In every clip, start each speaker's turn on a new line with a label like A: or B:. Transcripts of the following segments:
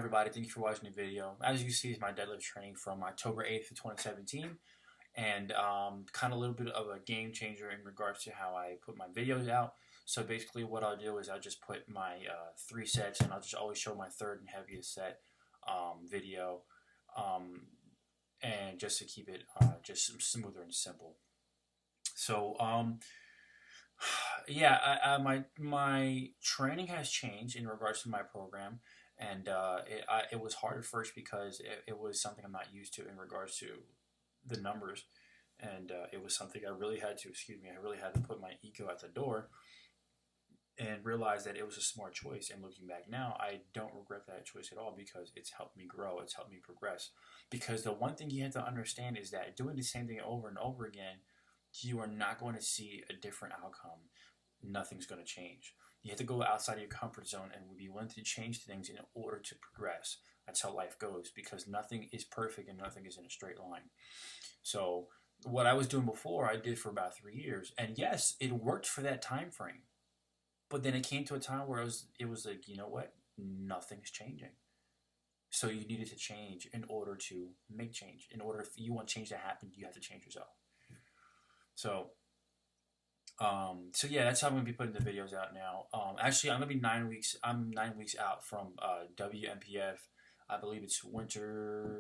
A: everybody, thank you for watching the video. As you see, it's my deadlift training from October 8th of 2017, and kind of a little bit of a game changer in regards to how I put my videos out. So basically what I'll do is I'll just put my 3 sets, and I'll just always show my third and heaviest set video, and just to keep it just smoother and simple. So yeah, my training has changed in regards to my program, and it was hard at first because it was something I'm not used to in regards to the numbers, and it was something I really had to, I really had to put my ego at the door and realize that it was a smart choice. And looking back now, I don't regret that choice at all because it's helped me grow, it's helped me progress. Because the one thing you have to understand is that doing the same thing over and over again, you are not going to see a different outcome. Nothing's going to change. You have to go outside of your comfort zone and be willing to change things in order to progress. That's how life goes, because nothing is perfect and nothing is in a straight line. So what I was doing before, I did for about 3 years. And yes, it worked for that time frame. But then it came to a time where it was like, you know what? Nothing's changing. So you needed to change in order to make change. In order, if you want change to happen, you have to change yourself. So yeah, that's how I'm gonna be putting the videos out now. Actually, I'm gonna be 9 weeks. I'm 9 weeks out from WMPF. I believe it's a winter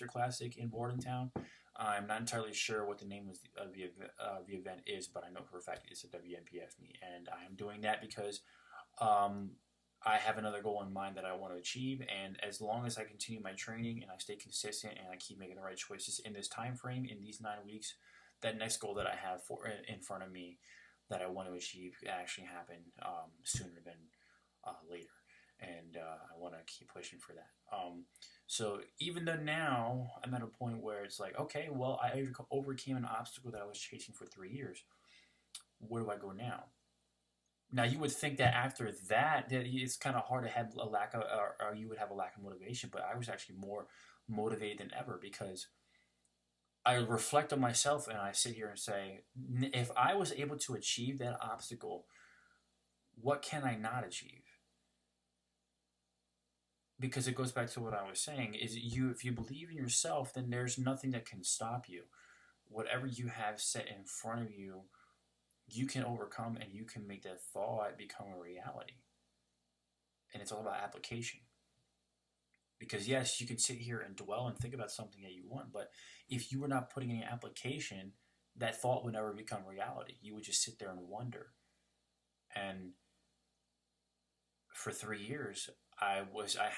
A: classic in Bordentown. I'm not entirely sure what the name of the event is, but I know for a fact it's a WMPF meet, and I am doing that because I have another goal in mind that I want to achieve. And as long as I continue my training and I stay consistent and I keep making the right choices in this time frame, in these 9 weeks, that next goal that I have in front of me that I want to achieve actually happen sooner than later. And I want to keep pushing for that. So even though now I'm at a point where it's like, okay, well, I overcame an obstacle that I was chasing for 3 years. Where do I go now? Now, you would think that after that it's kind of hard to have a lack of, or you would have a lack of motivation, but I was actually more motivated than ever because I reflect on myself and I sit here and say, if I was able to achieve that obstacle, what can I not achieve? Because it goes back to what I was saying, is if you believe in yourself, then there's nothing that can stop you. Whatever you have set in front of you, you can overcome, and you can make that thought become a reality. And it's all about application. Because yes, you can sit here and dwell and think about something that you want, but if you were not putting any application, that thought would never become reality. You would just sit there and wonder. And for 3 years, I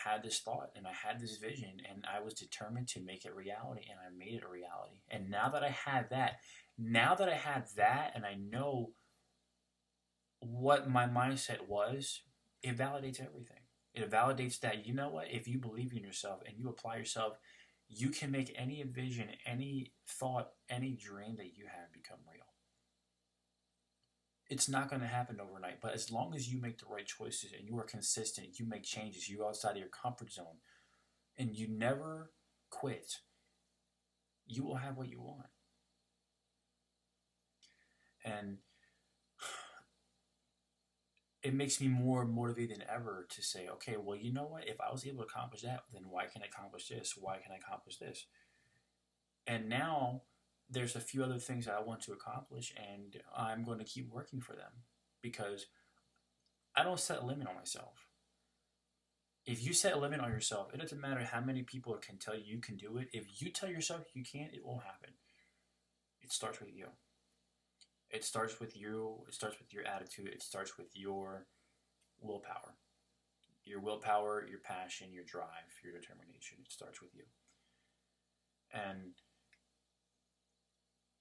A: had this thought and I had this vision, and I was determined to make it reality, and I made it a reality. And now that I have that, and I know what my mindset was, it validates everything. It validates that, you know what, if you believe in yourself and you apply yourself, you can make any vision, any thought, any dream that you have become real. It's not going to happen overnight, but as long as you make the right choices and you are consistent, you make changes, you go outside of your comfort zone, and you never quit, you will have what you want. And it makes me more motivated than ever to say, okay, well, you know what? If I was able to accomplish that, then why can't I accomplish this? Why can't I accomplish this? And now there's a few other things that I want to accomplish, and I'm going to keep working for them because I don't set a limit on myself. If you set a limit on yourself, it doesn't matter how many people can tell you you can do it. If you tell yourself you can't, it won't happen. It starts with you. It starts with you. It starts with your attitude. It starts with your willpower. Your willpower, your passion, your drive, your determination. It starts with you. And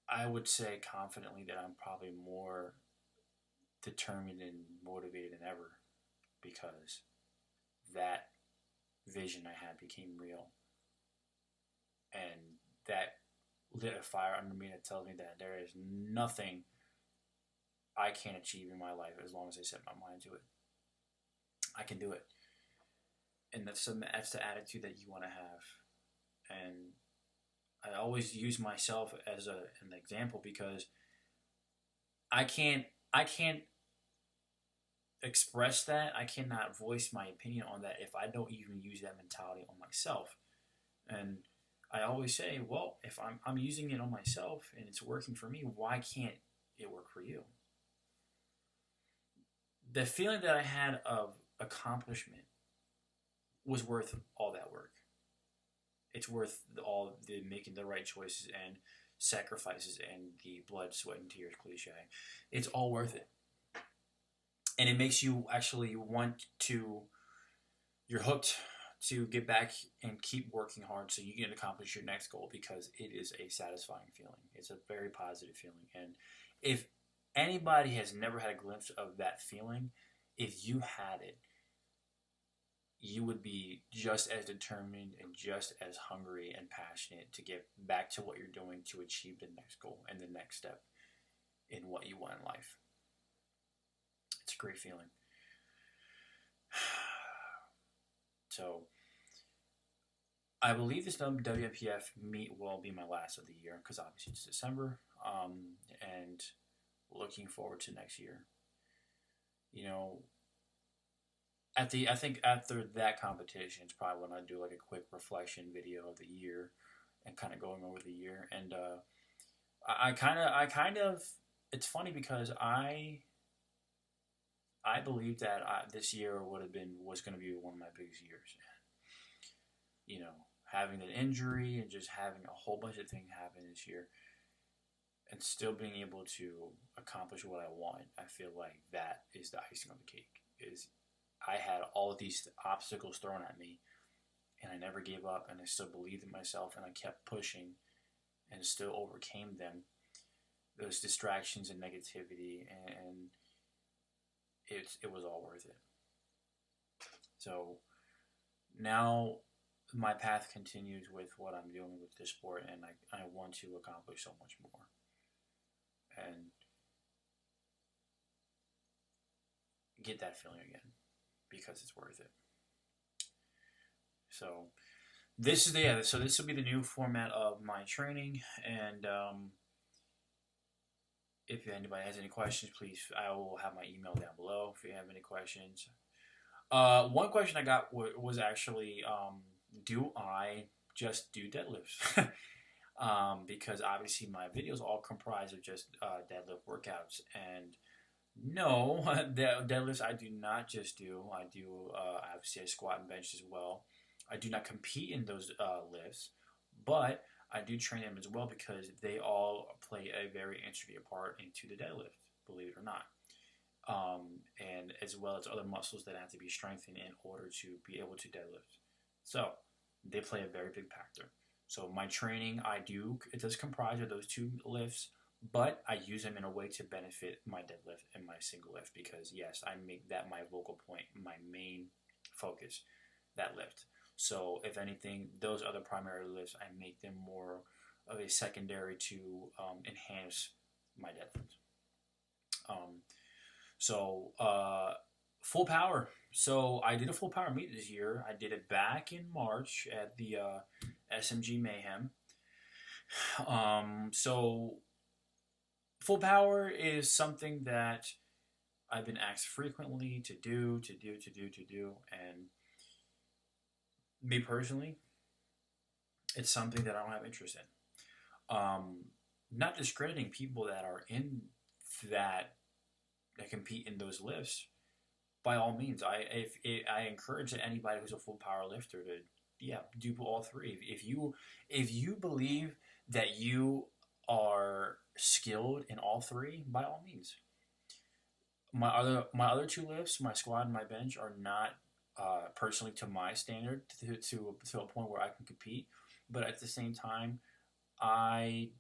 A: I would say confidently that I'm probably more determined and motivated than ever because that vision I had became real. And that lit a fire under me that tells me that there is nothing I can't achieve in my life as long as I set my mind to it. I can do it. And that's the attitude that you want to have. And I always use myself as an example because I can't express that. I cannot voice my opinion on that if I don't even use that mentality on myself. And I always say, well, if I'm using it on myself and it's working for me, why can't it work for you? The feeling that I had of accomplishment was worth all that work. It's worth all the making the right choices and sacrifices and the blood, sweat, and tears cliche. It's all worth it. And it makes you actually want to, you're hooked to get back and keep working hard so you can accomplish your next goal because it is a satisfying feeling. It's a very positive feeling. And if anybody has never had a glimpse of that feeling, if you had it, you would be just as determined and just as hungry and passionate to get back to what you're doing to achieve the next goal and the next step in what you want in life. It's a great feeling. So, I believe this WMPF meet will be my last of the year because obviously it's December, and looking forward to next year. You know, I think after that competition, it's probably when I do like a quick reflection video of the year and kind of going over the year. And I kind of, it's funny because I believe that this year was going to be one of my biggest years. You know, having an injury and just having a whole bunch of things happen this year and still being able to accomplish what I want, I feel like that is the icing on the cake. Is I had all of these obstacles thrown at me and I never gave up and I still believed in myself and I kept pushing and still overcame them, those distractions and negativity, and it was all worth it. So now my path continues with what I'm doing with this sport, and I want to accomplish so much more. And get that feeling again because it's worth it. So this will be the new format of my training, and if anybody has any questions, please, I will have my email down below if you have any questions. One question I got was actually, do I just do deadlifts? Because obviously my videos all comprise of just deadlift workouts, and no, deadlifts I do not just do. I do obviously I squat and bench as well. I do not compete in those lifts, but I do train them as well because they all play a very intricate part into the deadlift, believe it or not. And as well as other muscles that have to be strengthened in order to be able to deadlift. So they play a very big factor. So my training, it does comprise of those two lifts, but I use them in a way to benefit my deadlift and my single lift because yes, I make that my focal point, my main focus, that lift. So if anything, those other primary lifts, I make them more of a secondary to enhance my deadlift. Full power. So I did a full power meet this year. I did it back in March at the SMG Mayhem. So full power is something that I've been asked frequently to do, and me personally, it's something that I don't have interest in. Not discrediting people that are in that compete in those lifts. By all means, I encourage that anybody who's a full power lifter to do all three. If you believe that you are skilled in all three, by all means. My other two lifts, my squat and my bench, are not personally to my standard to a point where I can compete. But at the same time, I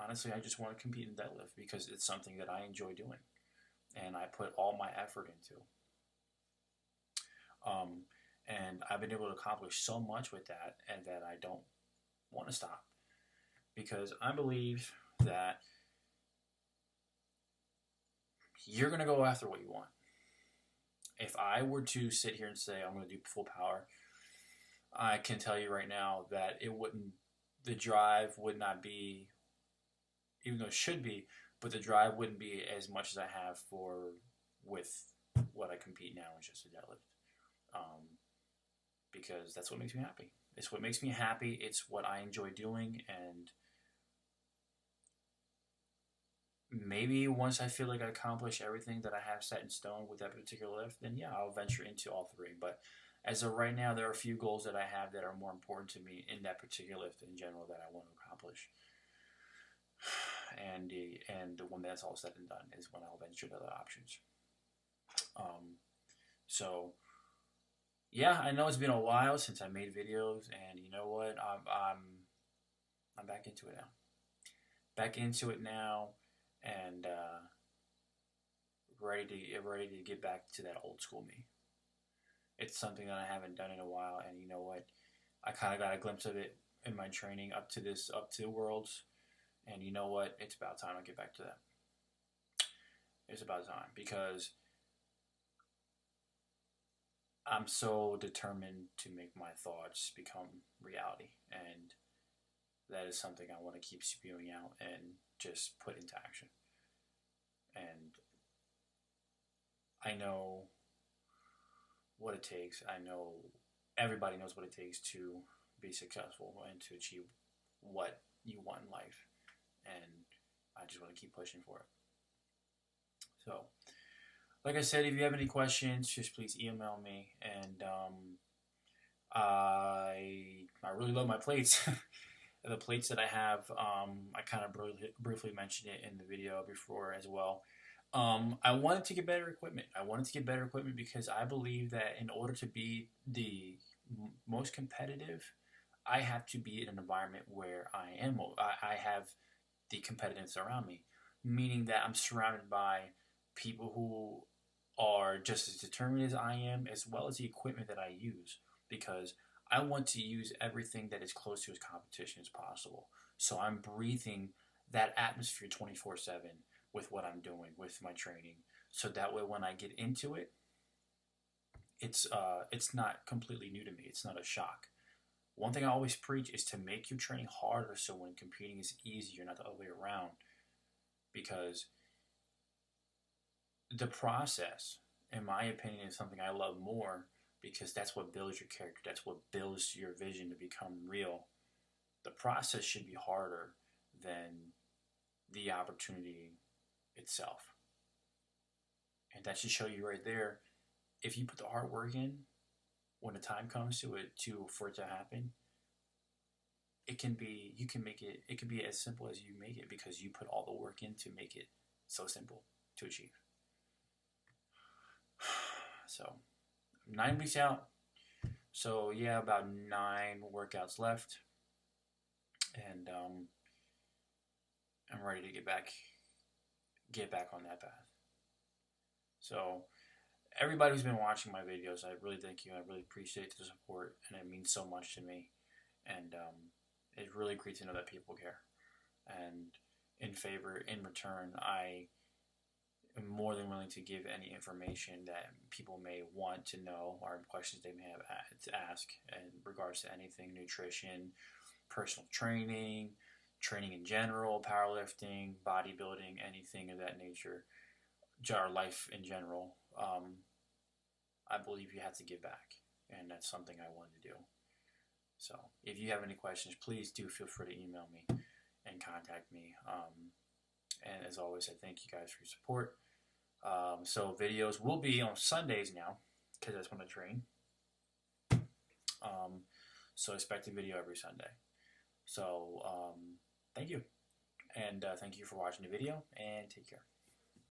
A: just want to compete in deadlift because it's something that I enjoy doing, and I put all my effort into. And I've been able to accomplish so much with that, and that I don't want to stop because I believe that you're going to go after what you want. If I were to sit here and say I'm going to do full power, I can tell you right now that the drive would not be, even though it should be, but the drive wouldn't be as much as I have with what I compete now is just a deadlift. Because that's what makes me happy. It's what makes me happy. It's what I enjoy doing. And maybe once I feel like I accomplish everything that I have set in stone with that particular lift, then yeah, I'll venture into all three. But as of right now, there are a few goals that I have that are more important to me in that particular lift in general that I want to accomplish. And when that's all said and done is when I'll venture to other options. So yeah, I know it's been a while since I made videos, and you know what? I'm back into it now. Back into it now, and ready to get back to that old school me. It's something that I haven't done in a while, and you know what? I kind of got a glimpse of it in my training up to Worlds, and you know what? It's about time I get back to that. It's about time because I'm so determined to make my thoughts become reality, and that is something I want to keep spewing out and just put into action. And I know what it takes. I know everybody knows what it takes to be successful and to achieve what you want in life. And I just want to keep pushing for it. So, like I said, if you have any questions, just please email me. And I really love my plates. The plates that I have, I kind of briefly mentioned it in the video before as well. I wanted to get better equipment. I wanted to get better equipment because I believe that in order to be the most competitive, I have to be in an environment where I have the competitiveness around me, meaning that I'm surrounded by people who are just as determined as I am, as well as the equipment that I use, because I want to use everything that is close to as competition as possible. So I'm breathing that atmosphere 24/7 with what I'm doing, with my training, so that way when I get into it, it's not completely new to me. It's not a shock. One thing I always preach is to make your training harder so when competing is easier, not the other way around. Because the process, in my opinion, is something I love more because that's what builds your character. That's what builds your vision to become real. The process should be harder than the opportunity itself. And that should show you right there, if you put the hard work in, when the time comes for it to happen, it can be as simple as you make it because you put all the work in to make it so simple to achieve. So 9 weeks out. So yeah, about 9 workouts left, and I'm ready to get back on that path. So everybody who's been watching my videos, I really thank you. I really appreciate the support, and it means so much to me. And it's really great to know that people care. And in return, I am more than willing to give any information that people may want to know or questions they may have to ask in regards to anything: nutrition, personal training, training in general, powerlifting, bodybuilding, anything of that nature, our life in general. I believe you have to give back, and that's something I want to do. So if you have any questions, please do feel free to email me and contact me. And as always, I thank you guys for your support. So videos will be on Sundays now, because that's when I train. So expect a video every Sunday. So thank you. And thank you for watching the video, and take care.